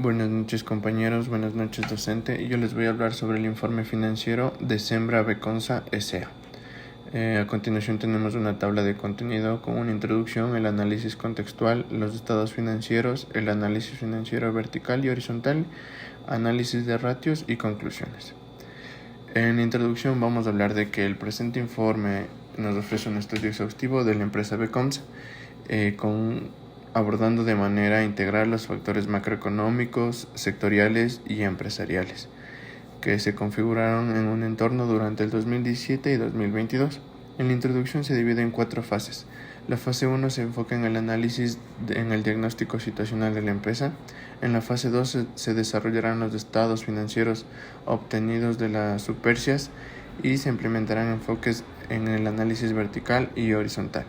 Buenas noches compañeros, buenas noches docente. Yo les voy a hablar sobre el informe financiero de Sembra Beconsa S.A. A continuación tenemos una tabla de contenido con una introducción, el análisis contextual, los estados financieros, el análisis financiero vertical y horizontal, análisis de ratios y conclusiones. En la introducción vamos a hablar de que el presente informe nos ofrece un estudio exhaustivo de la empresa Beconsa abordando de manera integral los factores macroeconómicos, sectoriales y empresariales que se configuraron en un entorno durante el 2017 y 2022. En la introducción se divide en 4 fases. La fase 1 se enfoca en el análisis en el diagnóstico situacional de la empresa. En la fase 2 se desarrollarán los estados financieros obtenidos de las subpercias y se implementarán enfoques en el análisis vertical y horizontal.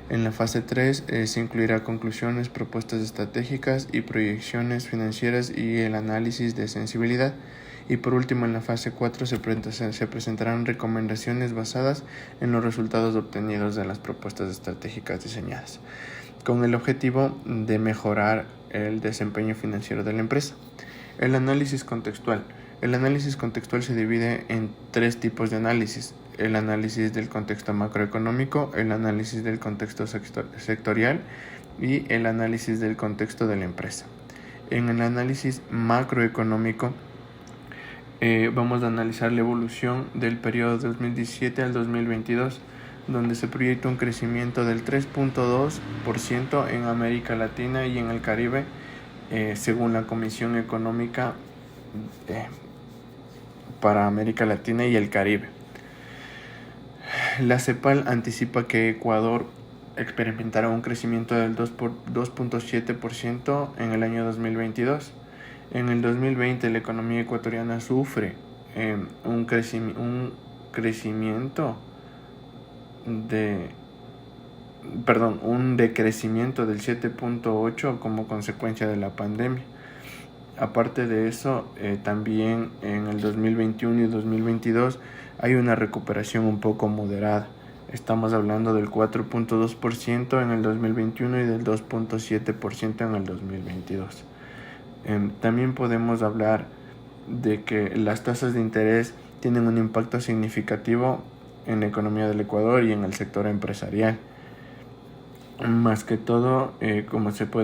En la fase 3 se incluirá conclusiones, propuestas estratégicas y proyecciones financieras y el análisis de sensibilidad. Y por último, en la fase 4 se presentarán recomendaciones basadas en los resultados obtenidos de las propuestas estratégicas diseñadas, con el objetivo de mejorar el desempeño financiero de la empresa. El análisis contextual. El análisis contextual se divide en 3 tipos de análisis: el análisis del contexto macroeconómico, el análisis del contexto sectorial y el análisis del contexto de la empresa. En el análisis macroeconómico vamos a analizar la evolución del periodo 2017 al 2022, donde se proyecta un crecimiento del 3.2% en América Latina y en el Caribe, según la Comisión Económica para América Latina y el Caribe. La CEPAL anticipa que Ecuador experimentará un crecimiento del 2.7% en el año 2022. En el 2020 la economía ecuatoriana sufre un decrecimiento del 7.8% como consecuencia de la pandemia. Aparte de eso, también en el 2021 y 2022 hay una recuperación un poco moderada. Estamos hablando del 4.2% en el 2021 y del 2.7% en el 2022. También podemos hablar de que las tasas de interés tienen un impacto significativo en la economía del Ecuador y en el sector empresarial. Más que todo, como se pudo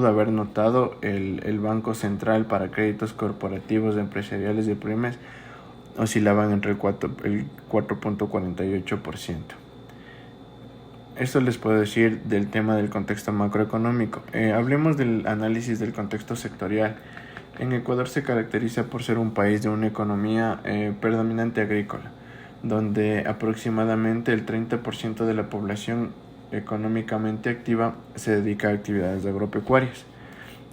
haber notado, el Banco Central para Créditos Corporativos, Empresariales y Pymes oscilaban entre el 4.48%. Esto les puedo decir del tema del contexto macroeconómico. Hablemos del análisis del contexto sectorial. En Ecuador se caracteriza por ser un país de una economía predominante agrícola, donde aproximadamente el 30% de la población económicamente activa se dedica a actividades agropecuarias.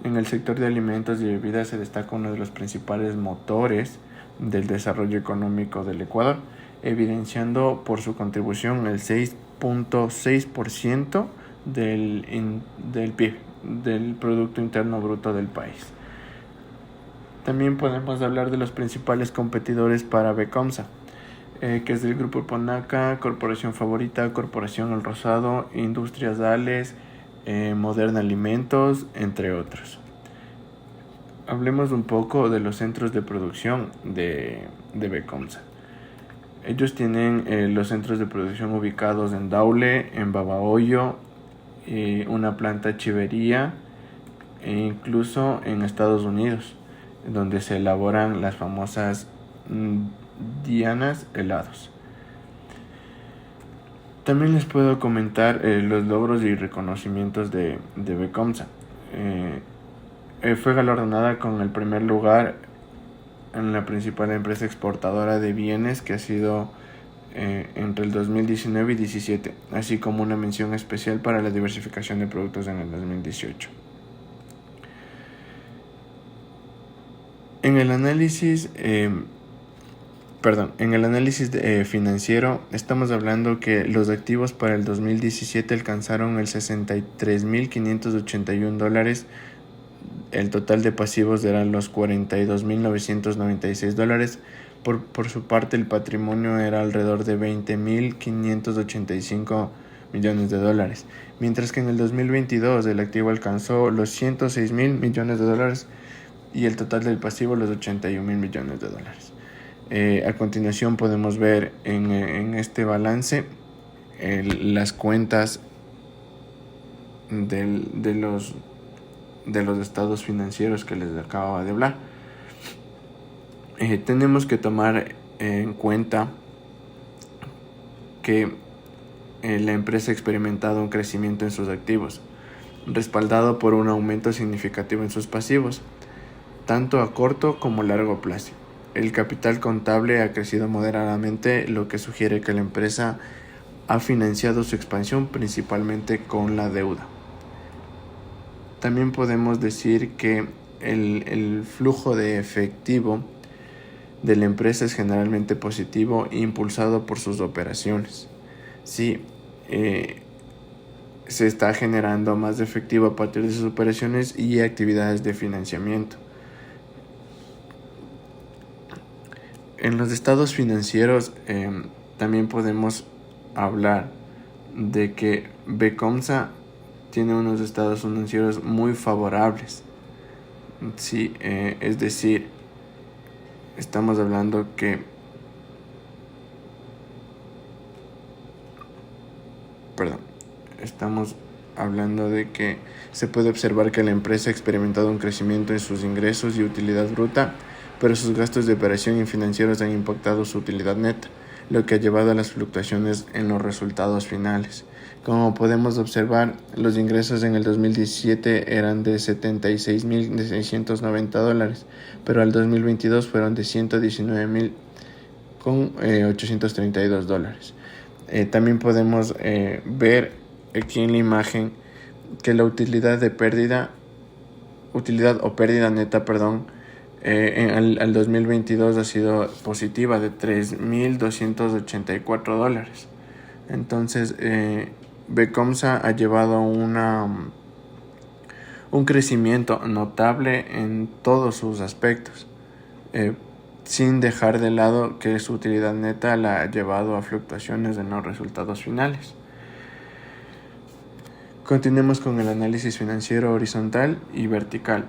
En el sector de alimentos y bebidas se destaca uno de los principales motores del desarrollo económico del Ecuador, evidenciando por su contribución el 6.6% del PIB, del Producto Interno Bruto del país. También podemos hablar de los principales competidores para Beconsa, que es del Grupo Ponaca, Corporación Favorita, Corporación El Rosado, Industrias Dales, Moderna Alimentos, entre otros. Hablemos un poco de los centros de producción de Beconsa. Ellos tienen los centros de producción ubicados en Daule, en Babahoyo, una planta chivería e incluso en Estados Unidos, donde se elaboran las famosas Dianas helados. También les puedo comentar los logros y reconocimientos de Beconsa. Fue galardonada con el primer lugar en la principal empresa exportadora de bienes, que ha sido entre el 2019 y 2017, así como una mención especial para la diversificación de productos en el 2018. En el análisis financiero estamos hablando que los activos para el 2017 alcanzaron el $63,581. El total de pasivos eran los $42,996. Por su parte, el patrimonio era alrededor de $20,585 millones de dólares, mientras que en el 2022 el activo alcanzó los 106 mil millones de dólares y el total del pasivo los 81 mil millones de dólares. A continuación podemos ver en este balance las cuentas de los estados financieros que les acababa de hablar. Tenemos que tomar en cuenta que la empresa ha experimentado un crecimiento en sus activos, respaldado por un aumento significativo en sus pasivos, tanto a corto como largo plazo. El capital contable ha crecido moderadamente, lo que sugiere que la empresa ha financiado su expansión principalmente con la deuda. También podemos decir que el flujo de efectivo de la empresa es generalmente positivo e impulsado por sus operaciones. Sí, se está generando más efectivo a partir de sus operaciones y actividades de financiamiento. En los estados financieros también podemos hablar de que BCOMSA tiene unos estados financieros muy favorables. Sí, es decir, estamos hablando que se puede observar que la empresa ha experimentado un crecimiento en sus ingresos y utilidad bruta, pero sus gastos de operación y financieros han impactado su utilidad neta, lo que ha llevado a las fluctuaciones en los resultados finales. Como podemos observar, los ingresos en el 2017 eran de $76,690, pero al 2022 fueron de $119,832. También podemos ver aquí en la imagen que la utilidad o pérdida neta, al 2022 ha sido positiva de $3,284. Entonces, BCOMSA ha llevado un crecimiento notable en todos sus aspectos, sin dejar de lado que su utilidad neta la ha llevado a fluctuaciones en los resultados finales. Continuemos con el análisis financiero horizontal y vertical.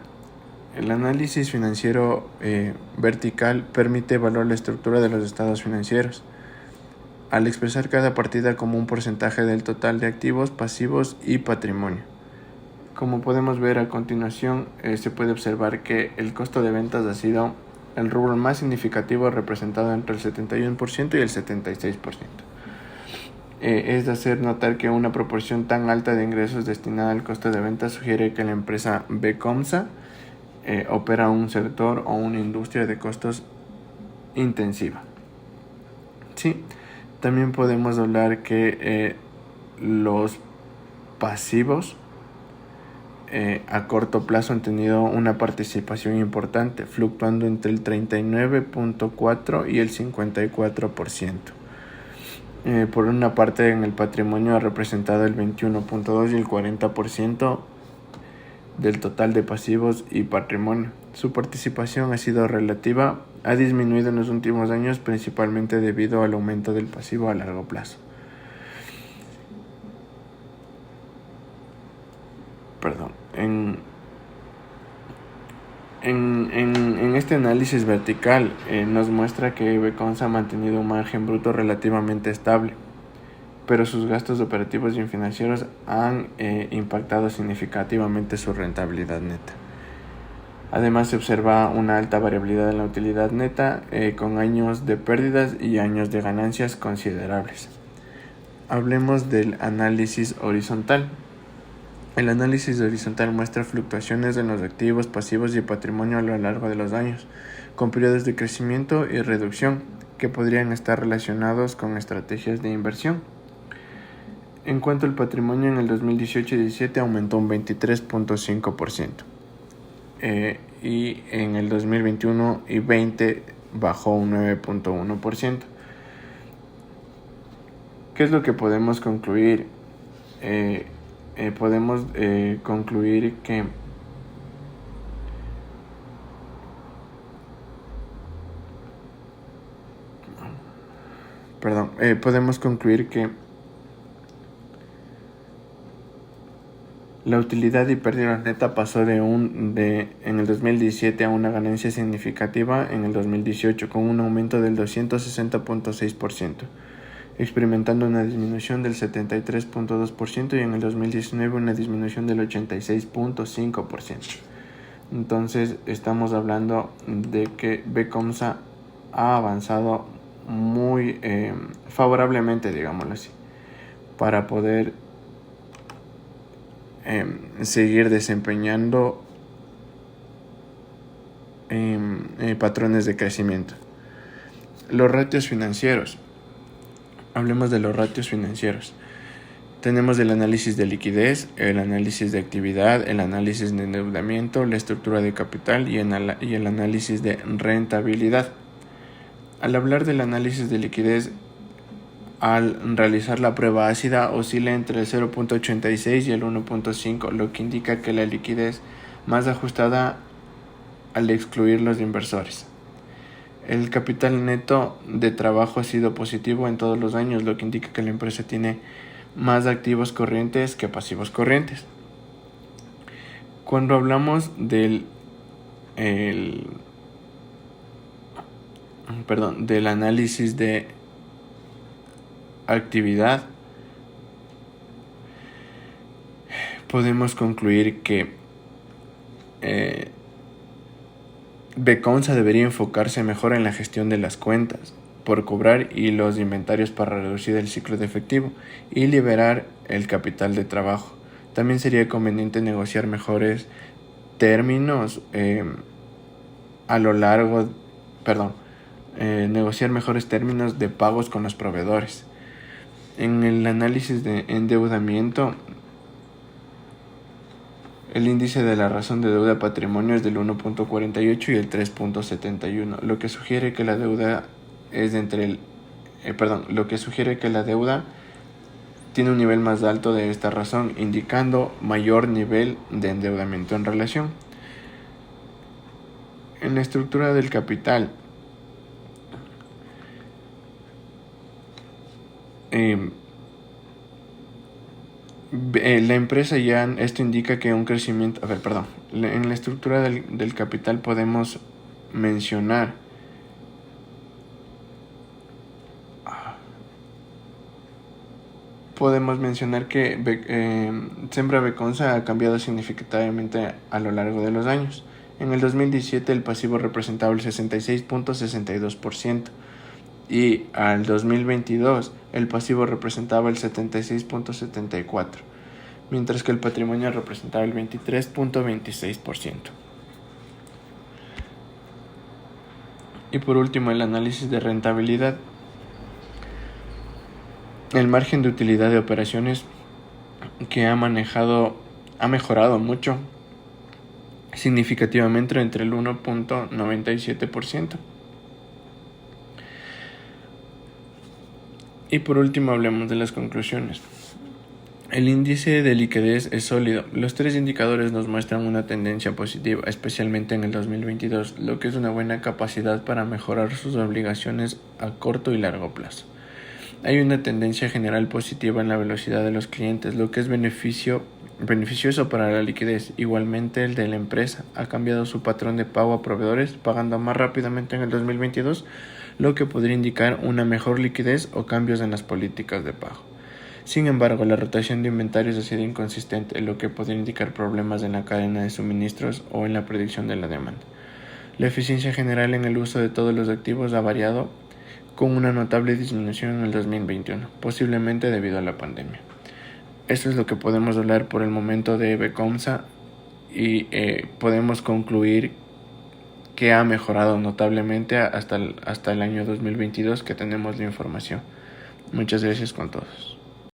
El análisis financiero vertical permite evaluar la estructura de los estados financieros, al expresar cada partida como un porcentaje del total de activos, pasivos y patrimonio. Como podemos ver a continuación, se puede observar que el costo de ventas ha sido el rubro más significativo, representado entre el 71% y el 76%. Es de hacer notar que una proporción tan alta de ingresos destinada al costo de ventas sugiere que la empresa BCOMSA opera un sector o una industria de costos intensiva. Sí, también podemos hablar que los pasivos a corto plazo han tenido una participación importante, fluctuando entre el 39.4% y el 54%. Por una parte, en el patrimonio ha representado el 21.2% y el 40% del total de pasivos y patrimonio. Su participación ha sido relativa, ha disminuido en los últimos años principalmente debido al aumento del pasivo a largo plazo. En este análisis vertical nos muestra que BCOMSA ha mantenido un margen bruto relativamente estable, pero sus gastos operativos y financieros han impactado significativamente su rentabilidad neta. Además, se observa una alta variabilidad en la utilidad neta, con años de pérdidas y años de ganancias considerables. Hablemos del análisis horizontal. El análisis horizontal muestra fluctuaciones en los activos, pasivos y patrimonio a lo largo de los años, con periodos de crecimiento y reducción que podrían estar relacionados con estrategias de inversión. En cuanto al patrimonio, en el 2018 y 2017 aumentó un 23.5%, y en el 2021 y 2020 bajó un 9.1%. ¿Qué es lo que podemos concluir? Podemos concluir que La utilidad y pérdida neta pasó en el 2017 a una ganancia significativa en el 2018, con un aumento del 260.6%, experimentando una disminución del 73.2% y en el 2019 una disminución del 86.5%. Entonces estamos hablando de que BComsa ha avanzado muy favorablemente, digámoslo así, para poder seguir desempeñando patrones de crecimiento. Los ratios financieros. Hablemos de los ratios financieros. Tenemos el análisis de liquidez, el análisis de actividad, el análisis de endeudamiento, la estructura de capital y el análisis de rentabilidad. Al hablar del análisis de liquidez, al realizar la prueba ácida oscila entre el 0.86 y el 1.5, lo que indica que la liquidez más ajustada al excluir los inversores. El capital neto de trabajo ha sido positivo en todos los años, lo que indica que la empresa tiene más activos corrientes que pasivos corrientes. Cuando hablamos del análisis de actividad, podemos concluir que BComsa debería enfocarse mejor en la gestión de las cuentas por cobrar y los inventarios para reducir el ciclo de efectivo y liberar el capital de trabajo. También sería conveniente negociar mejores términos negociar mejores términos de pagos con los proveedores. En el análisis de endeudamiento, el índice de la razón de deuda patrimonio es del 1.48 y el 3.71, lo que sugiere que la deuda tiene un nivel más alto de esta razón, indicando mayor nivel de endeudamiento en relación. En la estructura del capital, la empresa esto indica que un crecimiento, en la estructura del capital podemos mencionar que Sembra BComsa ha cambiado significativamente a lo largo de los años. En el 2017 el pasivo representaba el 66.62% y al 2022 el pasivo representaba el 76.74%, mientras que el patrimonio representaba el 23.26%. Y por último, el análisis de rentabilidad. El margen de utilidad de operaciones que ha mejorado mucho significativamente entre el 1.97%. Y por último hablemos de las conclusiones. El índice de liquidez es sólido. Los tres indicadores nos muestran una tendencia positiva, especialmente en el 2022, lo que es una buena capacidad para mejorar sus obligaciones a corto y largo plazo. Hay una tendencia general positiva en la velocidad de los clientes, lo que es beneficioso para la liquidez. Igualmente, el de la empresa ha cambiado su patrón de pago a proveedores, pagando más rápidamente en el 2022, lo que podría indicar una mejor liquidez o cambios en las políticas de pago. Sin embargo, la rotación de inventarios ha sido inconsistente, lo que podría indicar problemas en la cadena de suministros o en la predicción de la demanda. La eficiencia general en el uso de todos los activos ha variado, con una notable disminución en el 2021, posiblemente debido a la pandemia. Esto es lo que podemos hablar por el momento de BComsa y podemos concluir que ha mejorado notablemente hasta el año 2022 que tenemos la información. Muchas gracias con todos.